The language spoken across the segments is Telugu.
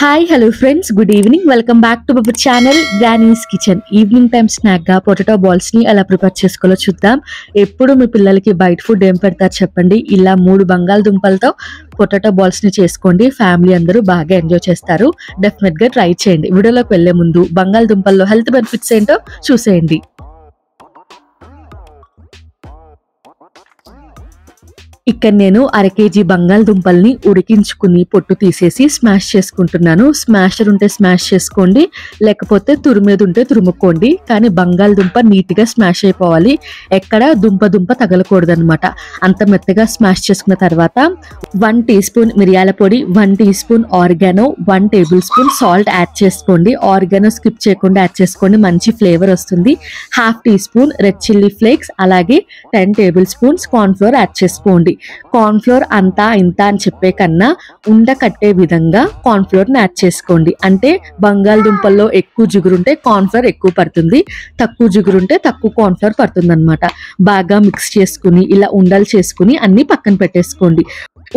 Hi hello friends, good evening. Welcome back to our channel granny's kitchen. Evening time snack గా పొటాటో బాల్స్ ని ఎలా ప్రిపేర్ చేసుకోవాలో చూద్దాం. ఎప్పుడు మీ పిల్లలకి బయట ఫుడ్ ఏం పెడతారు చెప్పండి. ఇలా 3 బంగాళదుంపలతో పొటాటో బాల్స్ ని చేసుకోండి. ఫ్యామిలీ అందరూ బాగా ఎంజాయ్ చేస్తారు. డెఫినెట్ గా ట్రై చేయండి. వీడియోలోకి వెళ్లే ముందు బంగాళదుంపల్లో హెల్త్ బెనిఫిట్స్ ఏంటో చూసేయండి. ఇక్కడ నేను 1/2 kg బంగాళదుంపల్ని ఉడికించుకుని పొట్టు తీసేసి స్మాష్ చేసుకుంటున్నాను. స్మాషర్ ఉంటే స్మాష్ చేసుకోండి, లేకపోతే తురిమేది ఉంటే తురుముకోండి. కానీ బంగాళదుంప నీట్ గా స్మాష్ అయిపోవాలి. ఎక్కడ దుంప తగలకూడదు అనమాట. అంత మెత్తగా స్మాష్ చేసుకున్న తర్వాత 1 టీ స్పూన్ మిరియాల పొడి, 1 teaspoon oregano, 1 tablespoon salt add చేసుకోండి. ఆరిగానో స్కిప్ చేయకుండా యాడ్ చేసుకోండి, మంచి ఫ్లేవర్ వస్తుంది. 1/2 teaspoon red chilli flakes, అలాగే 10 టేబుల్ స్పూన్స్ కార్న్ ఫ్లోర్ యాడ్ చేసుకోండి. కార్న్ ఫ్లోర్ అంతా ఇంత అని చెప్పే కన్నా ఉండ కట్టే విధంగా కార్న్ ఫ్లోర్ ని యాడ్ చేసుకోండి. అంటే బంగాళదుంపల్లో ఎక్కువ జిగురుంటే కార్న్ ఫ్లోర్ ఎక్కువ పడుతుంది, తక్కువ జిగురుంటే తక్కువ కార్న్ ఫ్లోర్ పడుతుంది అనమాట. బాగా మిక్స్ చేసుకుని ఇలా ఉండలు చేసుకుని అన్ని పక్కన పెట్టేసుకోండి.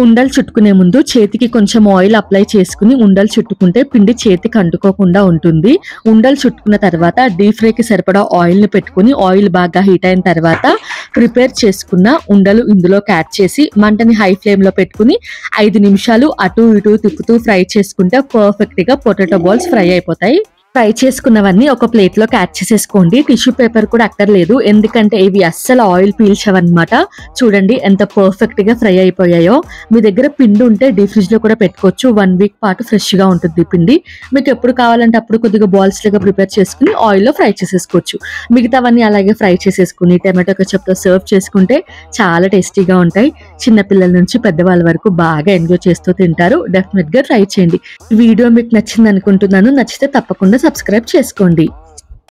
ఉండలు చుట్టుకునే ముందు చేతికి కొంచెం ఆయిల్ అప్లై చేసుకుని ఉండలు చుట్టుకుంటే పిండి చేతికి అంటుకోకుండా ఉంటుంది. ఉండలు చుట్టుకున్న తర్వాత డీప్ ఫ్రైకి సరిపడా ఆయిల్ ని పెట్టుకుని ఆయిల్ బాగా హీట్ అయిన తర్వాత ప్రిపేర్ చేసుకున్న ఉండలు ఇందులోకి యాడ్ చేసి మంటని హై ఫ్లేమ్ లో పెట్టుకుని 5 నిమిషాలు అటు ఇటు తిప్పుతూ ఫ్రై చేసుకుంటే పర్ఫెక్ట్ గా పొటాటో బాల్స్ ఫ్రై అయిపోతాయి. ఫ్రై చేసుకున్నవన్నీ ఒక ప్లేట్ లోకి యాడ్ చేసేసుకోండి. టిష్యూ పేపర్ కూడా అక్కర్లేదు, ఎందుకంటే ఇవి అస్సలు ఆయిల్ పీల్చవన్నమాట. చూడండి ఎంత పర్ఫెక్ట్ గా ఫ్రై అయిపోయాయో. మీ దగ్గర పిండి ఉంటే డీప్ ఫ్రిడ్జ్ లో కూడా పెట్టుకోవచ్చు. 1 వీక్ పాటు ఫ్రెష్ గా ఉంటుంది పిండి. మీకు ఎప్పుడు కావాలంటే అప్పుడు కొద్దిగా బాల్స్ లాగా ప్రిపేర్ చేసుకుని ఆయిల్ లో ఫ్రై చేసేసుకోవచ్చు. మిగతావన్నీ అలాగే ఫ్రై చేసేసుకుని టమాటో కెచప్ తో సర్వ్ చేసుకుంటే చాలా టేస్టీగా ఉంటాయి. చిన్న పిల్లల నుంచి పెద్దవాళ్ళ వరకు బాగా ఎంజాయ్ చేస్తూ తింటారు. డెఫినెట్ గా ట్రై చేయండి. వీడియో మీకు నచ్చింది అనుకుంటున్నాను. నచ్చితే తప్పకుండా సబ్స్క్రైబ్ చేసుకోండి.